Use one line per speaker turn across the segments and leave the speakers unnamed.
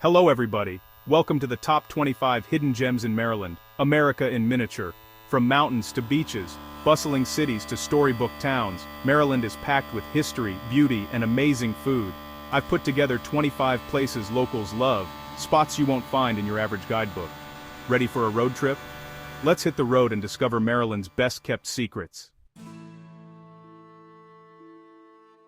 Hello everybody, welcome to the top 25 hidden gems in Maryland, America in miniature. From mountains to beaches, bustling cities to storybook towns, Maryland is packed with history, beauty, and amazing food. I've put together 25 places locals love, spots you won't find in your average guidebook. Ready for a road trip? Let's hit the road and discover Maryland's best-kept secrets.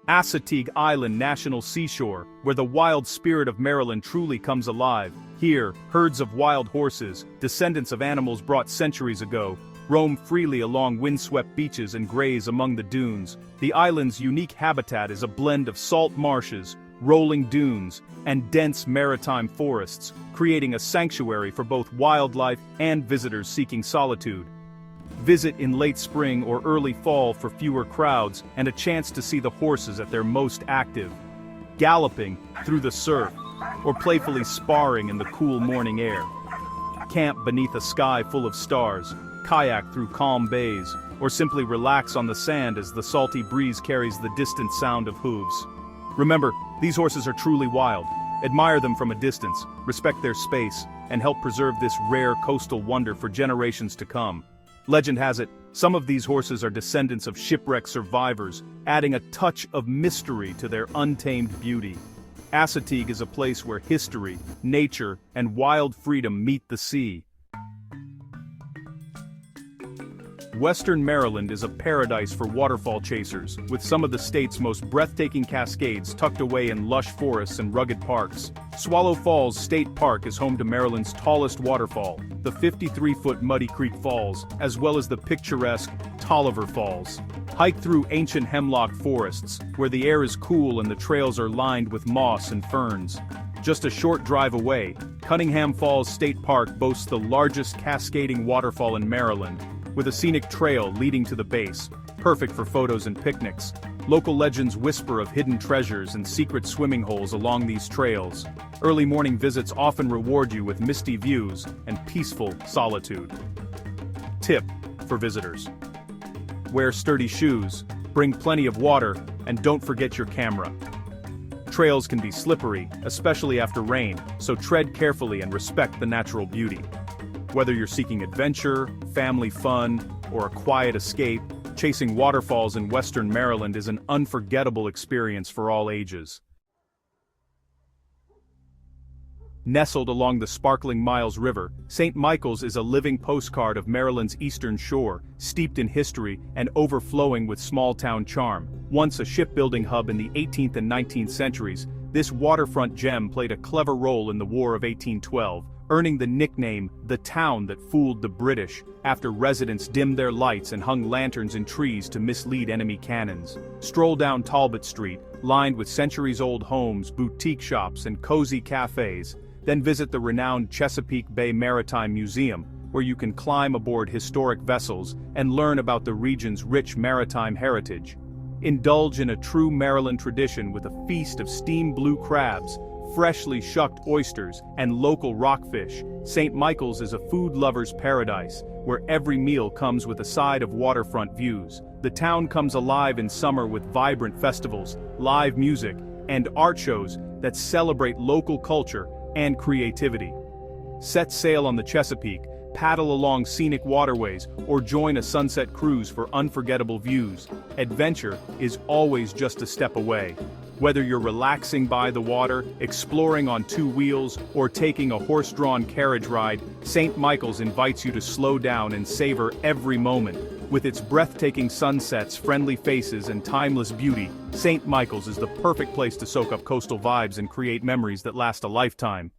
Chesapeake Island National Seashore, where the wild spirit of Maryland truly comes alive. Here, herds of wild horses, descendants of animals brought centuries ago, roam freely along windswept beaches and graze among the dunes. The island's unique habitat is a blend of salt marshes, rolling dunes, and dense maritime forests, creating a sanctuary for both wildlife and visitors seeking solitude. Visit in late spring or early fall for fewer crowds and a chance to see the horses at their most active, galloping through the surf, or playfully sparring in the cool morning air. Camp beneath a sky full of stars, kayak through calm bays, or simply relax on the sand as the salty breeze carries the distant sound of hooves. Remember, these horses are truly wild. Admire them from a distance, respect their space, and help preserve this rare coastal wonder for generations to come. Legend has it, some of these horses are descendants of shipwreck survivors, adding a touch of mystery to their untamed beauty. Chesapeake is a place where history, nature, and wild freedom meet the sea. Western Maryland is a paradise for waterfall chasers, with some of the state's most breathtaking cascades tucked away in lush forests and rugged parks. Swallow Falls State Park is home to Maryland's tallest waterfall, the 53-foot Muddy Creek Falls, as well as the picturesque Tolliver Falls. Hike through ancient hemlock forests, where the air is cool and the trails are lined with moss and ferns. Just a short drive away, Cunningham Falls State Park boasts the largest cascading waterfall in Maryland, with a scenic trail leading to the base, perfect for photos and picnics. Local legends whisper of hidden treasures and secret swimming holes along these trails. Early morning visits often reward you with misty views and peaceful solitude. Tip for visitors: wear sturdy shoes, bring plenty of water, and don't forget your camera. Trails can be slippery, especially after rain, so tread carefully and respect the natural beauty. Whether you're seeking adventure, family fun, or a quiet escape, chasing waterfalls in Western Maryland is an unforgettable experience for all ages. Nestled along the sparkling Miles River, St. Michael's is a living postcard of Maryland's eastern shore, steeped in history and overflowing with small-town charm. Once a shipbuilding hub in the 18th and 19th centuries, this waterfront gem played a clever role in the War of 1812, earning the nickname, "the town that fooled the British," after residents dimmed their lights and hung lanterns in trees to mislead enemy cannons. Stroll down Talbot Street, lined with centuries-old homes, boutique shops, and cozy cafes, then visit the renowned Chesapeake Bay Maritime Museum, where you can climb aboard historic vessels and learn about the region's rich maritime heritage. Indulge in a true Maryland tradition with a feast of steamed blue crabs, freshly shucked oysters, and local rockfish. St. Michael's is a food lover's paradise, where every meal comes with a side of waterfront views. The town comes alive in summer with vibrant festivals, live music, and art shows that celebrate local culture and creativity. Set sail on the Chesapeake, paddle along scenic waterways, or join a sunset cruise for unforgettable views. Adventure is always just a step away. Whether you're relaxing by the water, exploring on two wheels, or taking a horse-drawn carriage ride, St. Michael's invites you to slow down and savor every moment. With its breathtaking sunsets, friendly faces, and timeless beauty, St. Michael's is the perfect place to soak up coastal vibes and create memories that last a lifetime.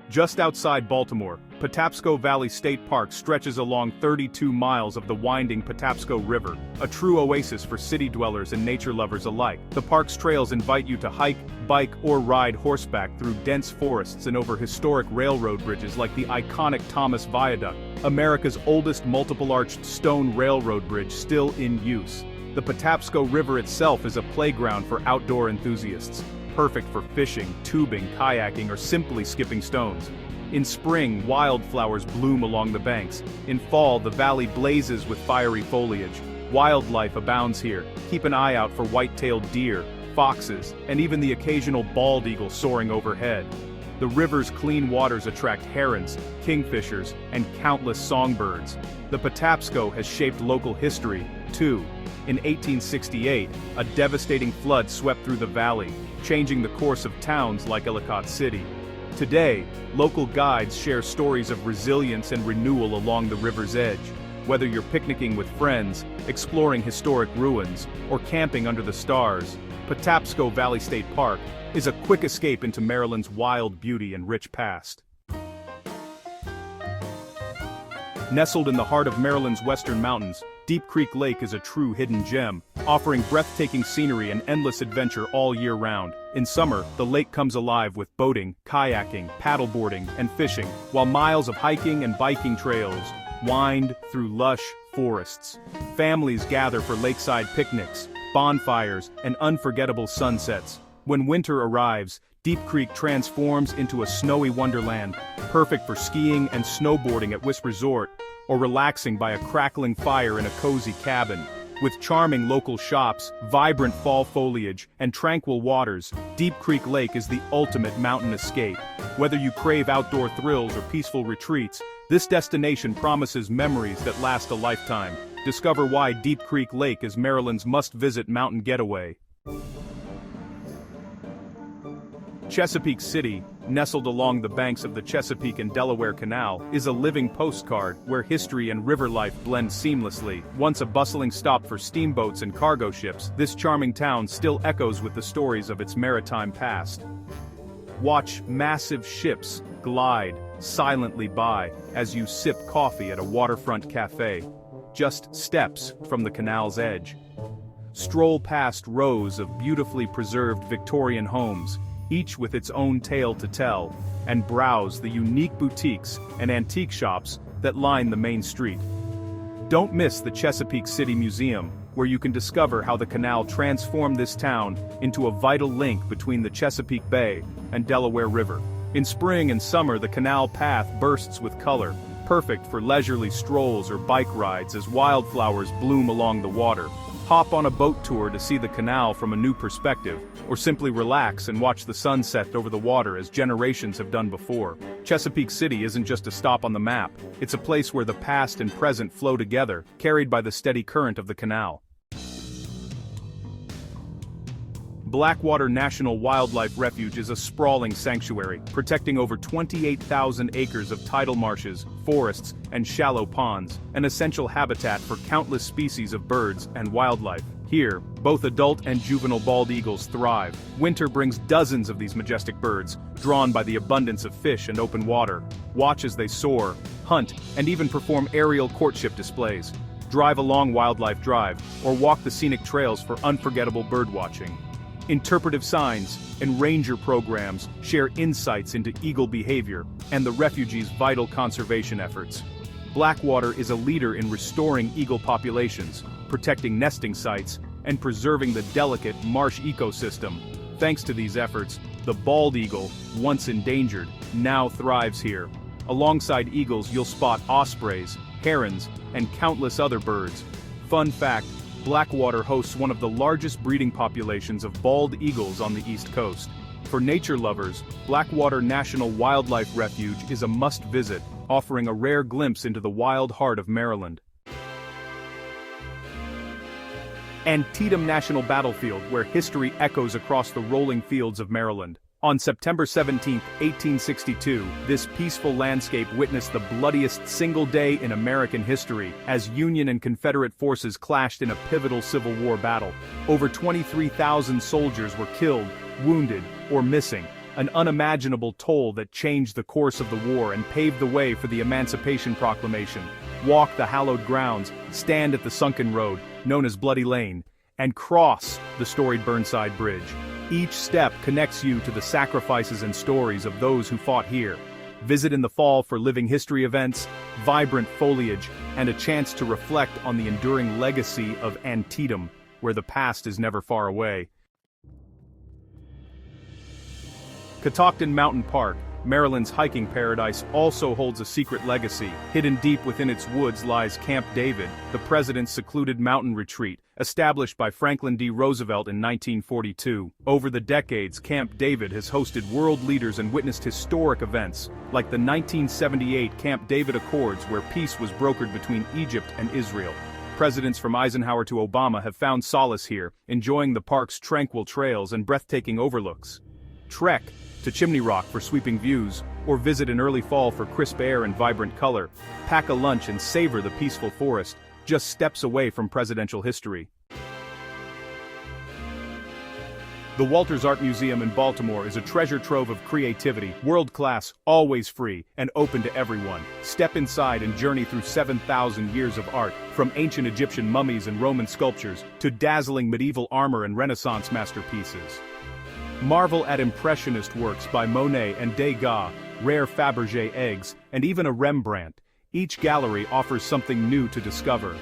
Just outside Baltimore, Patapsco Valley State Park stretches along 32 miles of the winding Patapsco River, a true oasis for city dwellers and nature lovers alike. The park's trails invite you to hike, bike, or ride horseback through dense forests and over historic railroad bridges like the iconic Thomas Viaduct, America's oldest multiple-arched stone railroad bridge still in use. The Patapsco River itself is a playground for outdoor enthusiasts, perfect for fishing, tubing, kayaking, or simply skipping stones. In spring, wildflowers bloom along the banks. In fall, the valley blazes with fiery foliage. Wildlife abounds here. Keep an eye out for white-tailed deer, foxes, and even the occasional bald eagle soaring overhead. The river's clean waters attract herons, kingfishers, and countless songbirds. The Patapsco has shaped local history, too. In 1868, a devastating flood swept through the valley, changing the course of towns like Ellicott City. Today, local guides share stories of resilience and renewal along the river's edge. Whether you're picnicking with friends, exploring historic ruins, or camping under the stars, Patapsco Valley State Park is a quick escape into Maryland's wild beauty and rich past. Nestled in the heart of Maryland's western mountains, Deep Creek Lake is a true hidden gem, offering breathtaking scenery and endless adventure all year round. In summer, the lake comes alive with boating, kayaking, paddleboarding, and fishing, while miles of hiking and biking trails wind through lush forests. Families gather for lakeside picnics, bonfires, and unforgettable sunsets. When winter arrives, Deep Creek transforms into a snowy wonderland, perfect for skiing and snowboarding at Wisp Resort, or relaxing by a crackling fire in a cozy cabin. With charming local shops, vibrant fall foliage, and tranquil waters, Deep Creek Lake is the ultimate mountain escape. Whether you crave outdoor thrills or peaceful retreats, this destination promises memories that last a lifetime. Discover why Deep Creek Lake is Maryland's must-visit mountain getaway. Chesapeake City, nestled along the banks of the Chesapeake and Delaware Canal, is a living postcard where history and river life blend seamlessly. Once a bustling stop for steamboats and cargo ships, this charming town still echoes with the stories of its maritime past. Watch massive ships glide silently by as you sip coffee at a waterfront cafe, just steps from the canal's edge. Stroll past rows of beautifully preserved Victorian homes, each with its own tale to tell, and browse the unique boutiques and antique shops that line the main street. Don't miss the Chesapeake City Museum, where you can discover how the canal transformed this town into a vital link between the Chesapeake Bay and Delaware River. In spring and summer, the canal path bursts with color, perfect for leisurely strolls or bike rides as wildflowers bloom along the water. Hop on a boat tour to see the canal from a new perspective, or simply relax and watch the sun set over the water as generations have done before. Chesapeake City isn't just a stop on the map, it's a place where the past and present flow together, carried by the steady current of the canal. Blackwater National Wildlife Refuge is a sprawling sanctuary, protecting over 28,000 acres of tidal marshes, forests, and shallow ponds, an essential habitat for countless species of birds and wildlife. Here, both adult and juvenile bald eagles thrive. Winter brings dozens of these majestic birds, drawn by the abundance of fish and open water. Watch as they soar, hunt, and even perform aerial courtship displays. Drive along Wildlife Drive, or walk the scenic trails for unforgettable birdwatching. Interpretive signs and ranger programs share insights into eagle behavior and the refugee's vital conservation efforts. Blackwater is a leader in restoring eagle populations, protecting nesting sites, and preserving the delicate marsh ecosystem. Thanks to these efforts, the bald eagle, once endangered, now thrives here. Alongside eagles, you'll spot ospreys, herons, and countless other birds. Fun fact: Blackwater hosts one of the largest breeding populations of bald eagles on the East Coast. For nature lovers, Blackwater National Wildlife Refuge is a must-visit, offering a rare glimpse into the wild heart of Maryland. Antietam National Battlefield, where history echoes across the rolling fields of Maryland. On September 17, 1862, this peaceful landscape witnessed the bloodiest single day in American history, as Union and Confederate forces clashed in a pivotal Civil War battle. Over 23,000 soldiers were killed, wounded, or missing, an unimaginable toll that changed the course of the war and paved the way for the Emancipation Proclamation. Walk the hallowed grounds, stand at the sunken road, known as Bloody Lane, and cross the storied Burnside Bridge. Each step connects you to the sacrifices and stories of those who fought here. Visit in the fall for living history events, vibrant foliage, and a chance to reflect on the enduring legacy of Antietam, where the past is never far away. Catoctin Mountain Park, Maryland's hiking paradise, also holds a secret legacy. Hidden deep within its woods lies Camp David, the president's secluded mountain retreat, established by Franklin D. Roosevelt in 1942. Over the decades, Camp David has hosted world leaders and witnessed historic events, like the 1978 Camp David Accords, where peace was brokered between Egypt and Israel. Presidents from Eisenhower to Obama have found solace here, enjoying the park's tranquil trails and breathtaking overlooks. Trek to Chimney Rock for sweeping views, or visit in early fall for crisp air and vibrant color. Pack a lunch and savor the peaceful forest, just steps away from presidential history. The Walters Art Museum in Baltimore is a treasure trove of creativity, world-class, always free, and open to everyone. Step inside and journey through 7,000 years of art, from ancient Egyptian mummies and Roman sculptures, to dazzling medieval armor and Renaissance masterpieces. Marvel at impressionist works by Monet and Degas, rare Fabergé eggs, and even a Rembrandt. Each gallery offers something new to discover.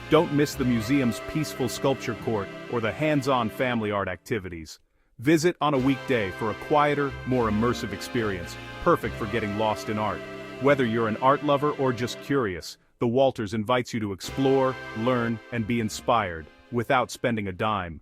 Don't miss the museum's peaceful sculpture court or the hands-on family art activities. Visit on a weekday for a quieter, more immersive experience, perfect for getting lost in art. Whether you're an art lover or just curious, the Walters invites you to explore, learn, and be inspired, without spending a dime.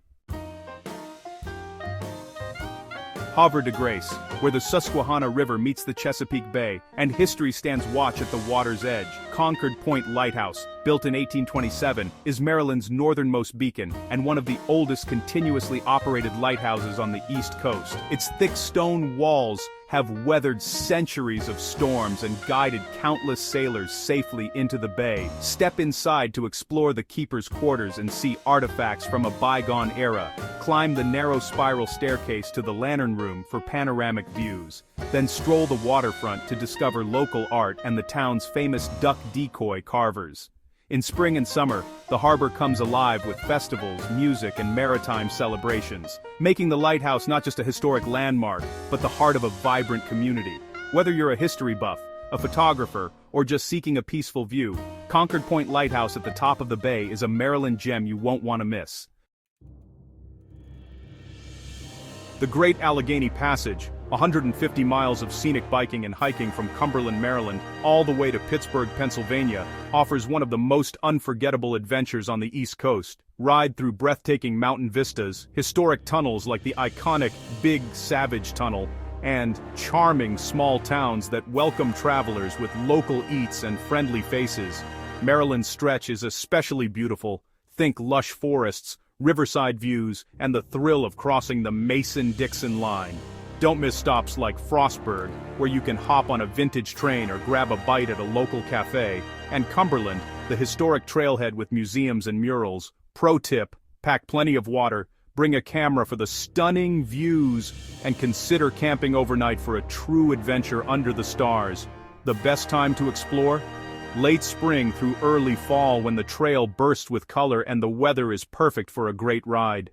Havre de Grace, where the Susquehanna River meets the Chesapeake Bay, and history stands watch at the water's edge. Concord Point Lighthouse, built in 1827, is Maryland's northernmost beacon, and one of the oldest continuously operated lighthouses on the East Coast. Its thick stone walls have weathered centuries of storms and guided countless sailors safely into the bay. Step inside to explore the keeper's quarters and see artifacts from a bygone era. Climb the narrow spiral staircase to the lantern room for panoramic views. Then stroll the waterfront to discover local art and the town's famous duck decoy carvers. In spring and summer, the harbor comes alive with festivals, music, and maritime celebrations, making the lighthouse not just a historic landmark, but the heart of a vibrant community. Whether you're a history buff, a photographer, or just seeking a peaceful view, Concord Point Lighthouse at the top of the bay is a Maryland gem you won't want to miss. The Great Allegheny Passage, 150 miles of scenic biking and hiking from Cumberland, Maryland, all the way to Pittsburgh, Pennsylvania, offers one of the most unforgettable adventures on the East Coast. Ride through breathtaking mountain vistas, historic tunnels like the iconic Big Savage Tunnel, and charming small towns that welcome travelers with local eats and friendly faces. Maryland's stretch is especially beautiful. Think lush forests, riverside views, and the thrill of crossing the Mason-Dixon line. Don't miss stops like Frostburg, where you can hop on a vintage train or grab a bite at a local cafe, and Cumberland, the historic trailhead with museums and murals. Pro tip, pack plenty of water, bring a camera for the stunning views, and consider camping overnight for a true adventure under the stars. The best time to explore? Late spring through early fall, when the trail bursts with color and the weather is perfect for a great ride.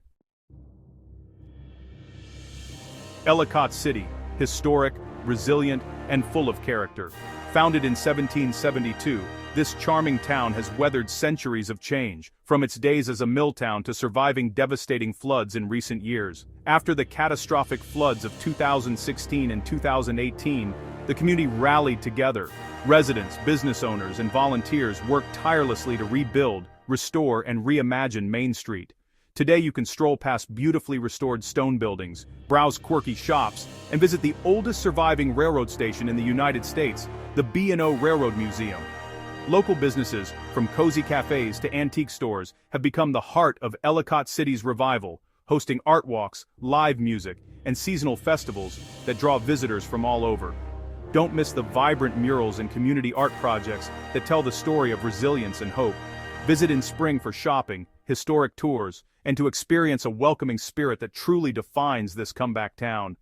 Ellicott City, historic, resilient, and full of character. Founded in 1772, this charming town has weathered centuries of change, from its days as a mill town to surviving devastating floods in recent years. After the catastrophic floods of 2016 and 2018, the community rallied together. Residents, business owners, and volunteers worked tirelessly to rebuild, restore, and reimagine Main Street. Today you can stroll past beautifully restored stone buildings, browse quirky shops, and visit the oldest surviving railroad station in the United States, the B&O Railroad Museum. Local businesses, from cozy cafes to antique stores, have become the heart of Ellicott City's revival, hosting art walks, live music, and seasonal festivals that draw visitors from all over. Don't miss the vibrant murals and community art projects that tell the story of resilience and hope. Visit in spring for shopping, historic tours, and to experience a welcoming spirit that truly defines this comeback town.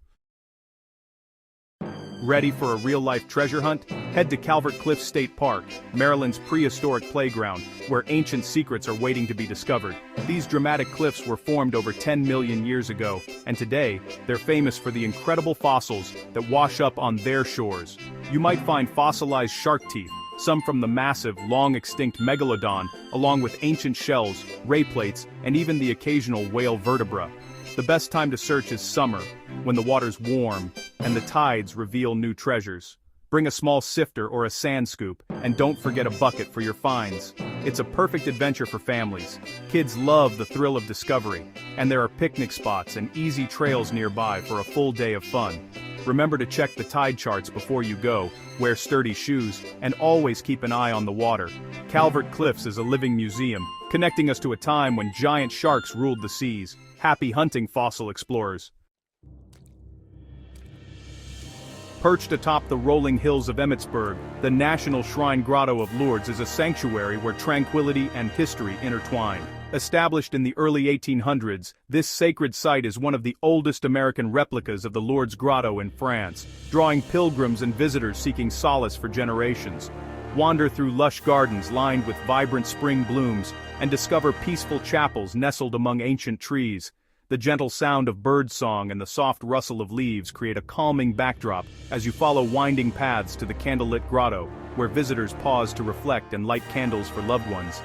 Ready for a real-life treasure hunt? Head to Calvert Cliffs State Park, Maryland's prehistoric playground, where ancient secrets are waiting to be discovered. These dramatic cliffs were formed over 10 million years ago, and today, they're famous for the incredible fossils that wash up on their shores. You might find fossilized shark teeth, some from the massive, long-extinct megalodon, along with ancient shells, ray plates, and even the occasional whale vertebra. The best time to search is summer, when the water's warm, and the tides reveal new treasures. Bring a small sifter or a sand scoop, and don't forget a bucket for your finds. It's a perfect adventure for families. Kids love the thrill of discovery, and there are picnic spots and easy trails nearby for a full day of fun. Remember to check the tide charts before you go, wear sturdy shoes, and always keep an eye on the water. Calvert Cliffs is a living museum, connecting us to a time when giant sharks ruled the seas. Happy hunting, fossil explorers. Perched atop the rolling hills of Emmitsburg, the National Shrine Grotto of Lourdes is a sanctuary where tranquility and history intertwine. Established in the early 1800s, this sacred site is one of the oldest American replicas of the Lourdes Grotto in France, drawing pilgrims and visitors seeking solace for generations. Wander through lush gardens lined with vibrant spring blooms, and discover peaceful chapels nestled among ancient trees. The gentle sound of birdsong and the soft rustle of leaves create a calming backdrop as you follow winding paths to the candlelit grotto, where visitors pause to reflect and light candles for loved ones.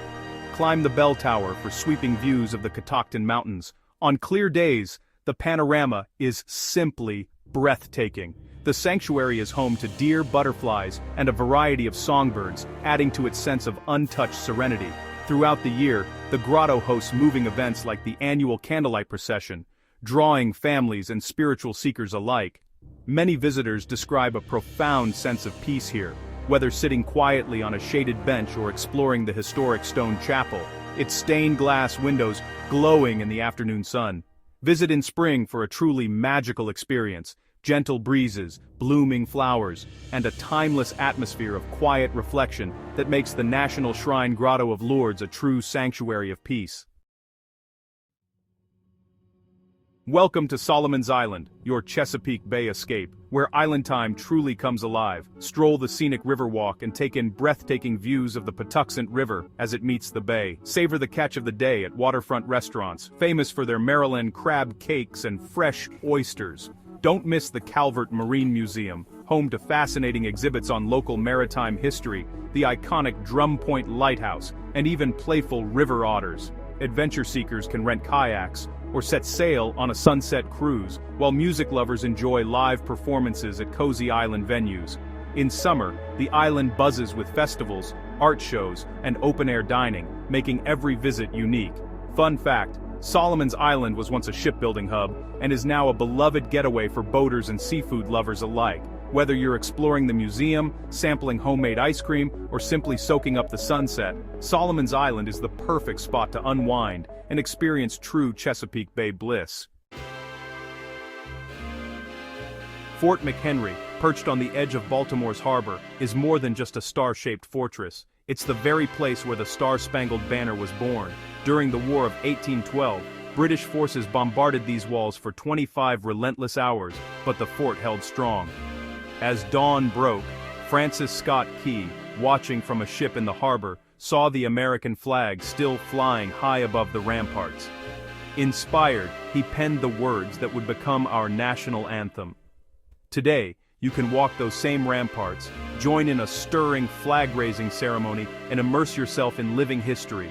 Climb the bell tower for sweeping views of the Catoctin Mountains. On clear days, the panorama is simply breathtaking. The sanctuary is home to deer, butterflies, and a variety of songbirds, adding to its sense of untouched serenity. Throughout the year, the grotto hosts moving events like the annual candlelight procession, drawing families and spiritual seekers alike. Many visitors describe a profound sense of peace here, whether sitting quietly on a shaded bench or exploring the historic stone chapel, its stained glass windows glowing in the afternoon sun. Visit in spring for a truly magical experience. Gentle breezes, blooming flowers, and a timeless atmosphere of quiet reflection that makes the National Shrine Grotto of Lourdes a true sanctuary of peace. Welcome to Solomon's Island, your Chesapeake Bay escape, where island time truly comes alive. Stroll the scenic riverwalk and take in breathtaking views of the Patuxent River as it meets the bay. Savor the catch of the day at waterfront restaurants, famous for their Maryland crab cakes and fresh oysters. Don't miss the Calvert Marine Museum, home to fascinating exhibits on local maritime history, the iconic Drum Point Lighthouse, and even playful river otters. Adventure seekers can rent kayaks or set sail on a sunset cruise, while music lovers enjoy live performances at cozy island venues. In summer, the island buzzes with festivals, art shows, and open-air dining, making every visit unique. Fun fact: Solomon's Island was once a shipbuilding hub, and is now a beloved getaway for boaters and seafood lovers alike. Whether you're exploring the museum, sampling homemade ice cream, or simply soaking up the sunset, Solomon's Island is the perfect spot to unwind and experience true Chesapeake Bay bliss. Fort McHenry, perched on the edge of Baltimore's harbor, is more than just a star-shaped fortress. It's the very place where the Star-Spangled Banner was born. During the War of 1812, British forces bombarded these walls for 25 relentless hours, but the fort held strong. As dawn broke, Francis Scott Key, watching from a ship in the harbor, saw the American flag still flying high above the ramparts. Inspired, he penned the words that would become our national anthem. Today, you can walk those same ramparts, join in a stirring flag-raising ceremony, and immerse yourself in living history.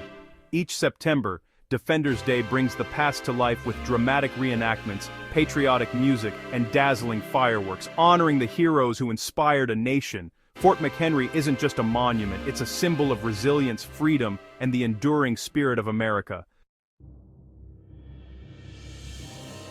Each September, Defenders Day brings the past to life with dramatic reenactments, patriotic music, and dazzling fireworks, honoring the heroes who inspired a nation. Fort McHenry isn't just a monument, it's a symbol of resilience, freedom, and the enduring spirit of America.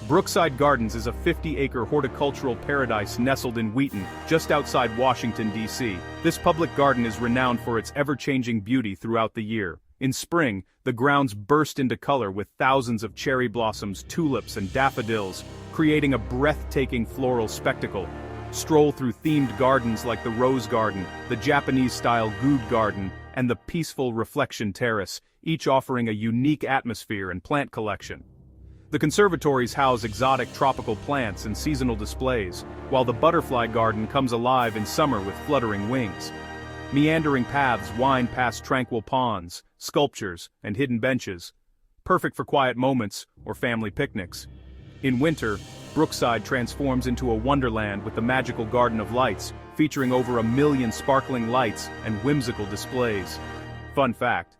Brookside Gardens is a 50-acre horticultural paradise nestled in Wheaton, just outside Washington, D.C. This public garden is renowned for its ever-changing beauty throughout the year. In spring, the grounds burst into color with thousands of cherry blossoms, tulips, and daffodils, creating a breathtaking floral spectacle. Stroll through themed gardens like the Rose Garden, the Japanese-style Goud Garden, and the peaceful Reflection Terrace, each offering a unique atmosphere and plant collection. The conservatories house exotic tropical plants and seasonal displays, while the Butterfly Garden comes alive in summer with fluttering wings. Meandering paths wind past tranquil ponds, sculptures, and hidden benches, perfect for quiet moments or family picnics. In winter, Brookside transforms into a wonderland with the magical Garden of Lights, featuring over 1 million sparkling lights and whimsical displays. Fun fact: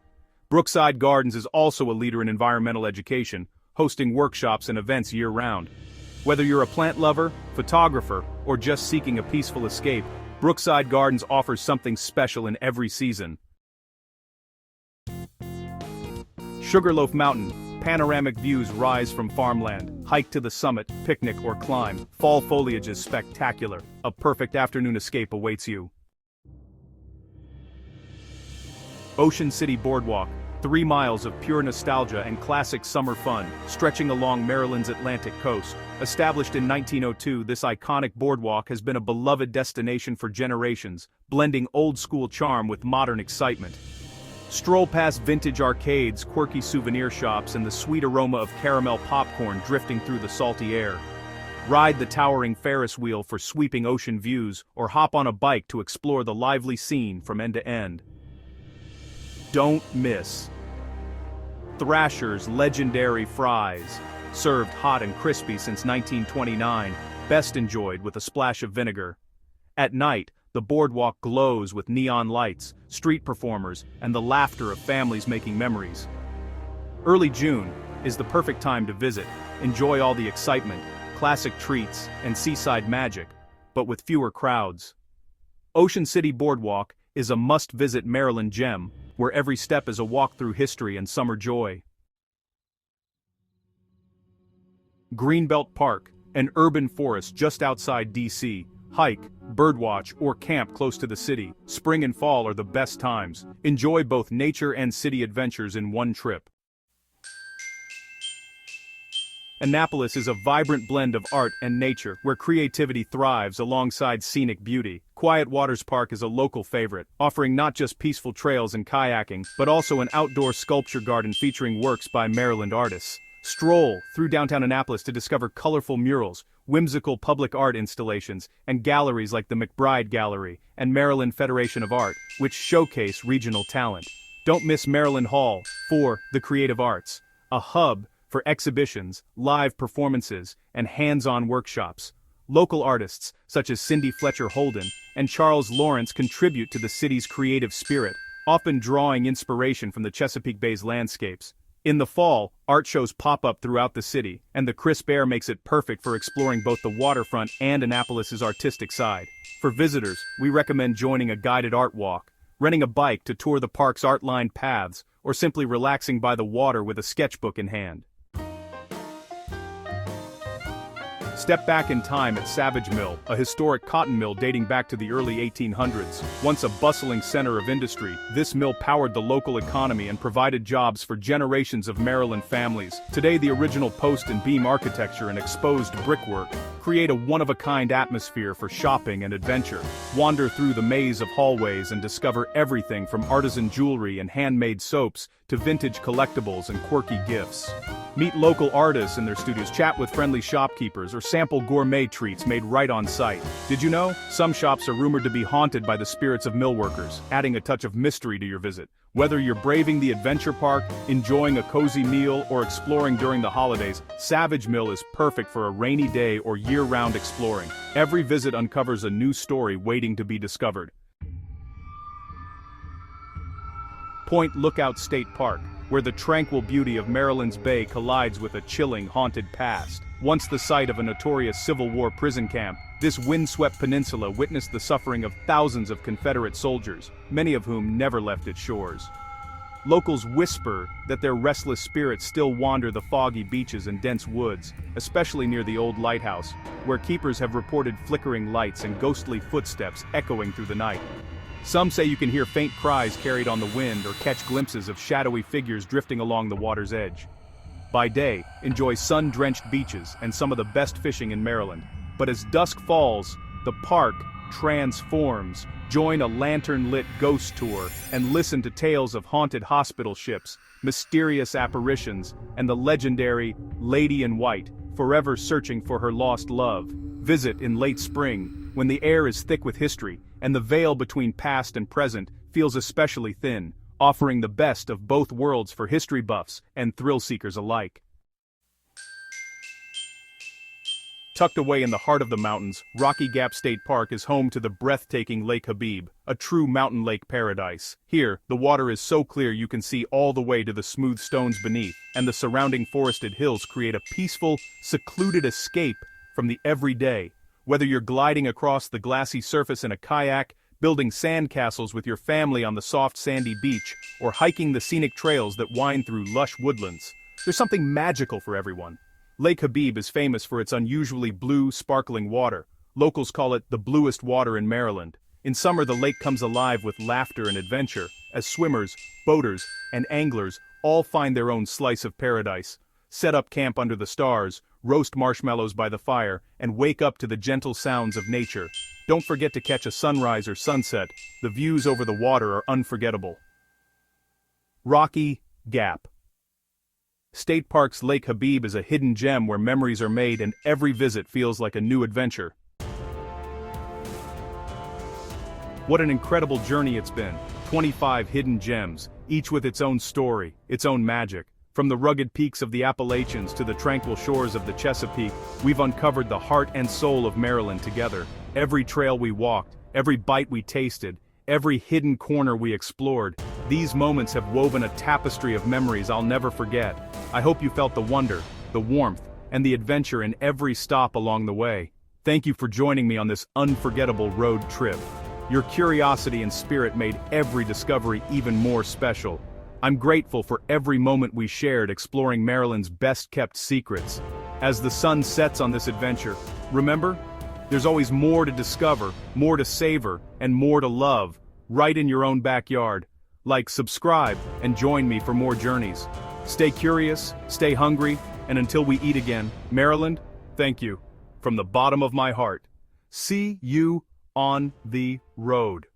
Brookside Gardens is also a leader in environmental education, hosting workshops and events year-round. Whether you're a plant lover, photographer, or just seeking a peaceful escape, Brookside Gardens offers something special in every season. Sugarloaf Mountain, panoramic views rise from farmland. Hike to the summit, picnic or climb. Fall foliage is spectacular. A perfect afternoon escape awaits you. Ocean City Boardwalk, 3 miles of pure nostalgia and classic summer fun, stretching along Maryland's Atlantic coast. Established in 1902, this iconic boardwalk has been a beloved destination for generations, blending old-school charm with modern excitement. Stroll past vintage arcades, quirky souvenir shops, and the sweet aroma of caramel popcorn drifting through the salty air. Ride the towering Ferris wheel for sweeping ocean views, or hop on a bike to explore the lively scene from end to end. Don't miss Thrasher's legendary fries, served hot and crispy since 1929, best enjoyed with a splash of vinegar. At night, the boardwalk glows with neon lights, street performers, and the laughter of families making memories. Early June is the perfect time to visit. Enjoy all the excitement, classic treats, and seaside magic, but with fewer crowds. Ocean City Boardwalk is a must-visit Maryland gem, where every step is a walk through history and summer joy. Greenbelt Park, an urban forest just outside D.C. Hike, birdwatch, or camp close to the city. Spring and fall are the best times. Enjoy both nature and city adventures in one trip. Annapolis is a vibrant blend of art and nature, where creativity thrives alongside scenic beauty. Quiet Waters Park is a local favorite, offering not just peaceful trails and kayaking, but also an outdoor sculpture garden featuring works by Maryland artists. Stroll through downtown Annapolis to discover colorful murals, whimsical public art installations, and galleries like the McBride Gallery and Maryland Federation of Art, which showcase regional talent. Don't miss Maryland Hall for the creative arts, a hub for exhibitions, live performances, and hands-on workshops. Local artists, such as Cindy Fletcher Holden and Charles Lawrence, contribute to the city's creative spirit, often drawing inspiration from the Chesapeake Bay's landscapes. In the fall, art shows pop up throughout the city, and the crisp air makes it perfect for exploring both the waterfront and Annapolis's artistic side. For visitors, we recommend joining a guided art walk, renting a bike to tour the park's art-lined paths, or simply relaxing by the water with a sketchbook in hand. Step back in time at Savage Mill, a historic cotton mill dating back to the early 1800s. Once a bustling center of industry, this mill powered the local economy and provided jobs for generations of Maryland families. Today, the original post and beam architecture and exposed brickwork create a one-of-a-kind atmosphere for shopping and adventure. Wander through the maze of hallways and discover everything from artisan jewelry and handmade soaps to vintage collectibles and quirky gifts. Meet local artists in their studios, chat with friendly shopkeepers, or sample gourmet treats made right on site. Did you know? Some shops are rumored to be haunted by the spirits of mill workers, adding a touch of mystery to your visit. Whether you're braving the adventure park, enjoying a cozy meal, or exploring during the holidays, Savage Mill is perfect for a rainy day or year-round exploring. Every visit uncovers a new story waiting to be discovered. Point Lookout State Park, where the tranquil beauty of Maryland's Bay collides with a chilling, haunted past. Once the site of a notorious Civil War prison camp, this windswept peninsula witnessed the suffering of thousands of Confederate soldiers, many of whom never left its shores. Locals whisper that their restless spirits still wander the foggy beaches and dense woods, especially near the old Lighthouse, where keepers have reported flickering lights and ghostly footsteps echoing through the night. Some say you can hear faint cries carried on the wind or catch glimpses of shadowy figures drifting along the water's edge. By day, enjoy sun-drenched beaches and some of the best fishing in Maryland. But as dusk falls, the park transforms. Join a lantern-lit ghost tour and listen to tales of haunted hospital ships, mysterious apparitions, and the legendary Lady in White, forever searching for her lost love. Visit in late spring, when the air is thick with history, and the veil between past and present feels especially thin, offering the best of both worlds for history buffs and thrill-seekers alike. Tucked away in the heart of the mountains, Rocky Gap State Park is home to the breathtaking Lake Habib, a true mountain lake paradise. Here, the water is so clear you can see all the way to the smooth stones beneath, and the surrounding forested hills create a peaceful, secluded escape from the everyday. Whether you're gliding across the glassy surface in a kayak, building sandcastles with your family on the soft sandy beach, or hiking the scenic trails that wind through lush woodlands. There's something magical for everyone. Lake Habib is famous for its unusually blue, sparkling water. Locals call it the bluest water in Maryland. In summer, the lake comes alive with laughter and adventure, as swimmers, boaters, and anglers all find their own slice of paradise. Set up camp under the stars, roast marshmallows by the fire, and wake up to the gentle sounds of nature. Don't forget to catch a sunrise or sunset. The views over the water are unforgettable. Rocky Gap. State Park's Lake Habib is a hidden gem where memories are made and every visit feels like a new adventure. What an incredible journey it's been. 25 hidden gems, each with its own story, its own magic. From the rugged peaks of the Appalachians to the tranquil shores of the Chesapeake, we've uncovered the heart and soul of Maryland together. Every trail we walked, every bite we tasted, every hidden corner we explored, these moments have woven a tapestry of memories I'll never forget. I hope you felt the wonder, the warmth, and the adventure in every stop along the way. Thank you for joining me on this unforgettable road trip. Your curiosity and spirit made every discovery even more special. I'm grateful for every moment we shared exploring Maryland's best-kept secrets. As the sun sets on this adventure, remember, there's always more to discover, more to savor, and more to love, right in your own backyard. Like, subscribe, and join me for more journeys. Stay curious, stay hungry, and until we eat again, Maryland, thank you. From the bottom of my heart. See you on the road.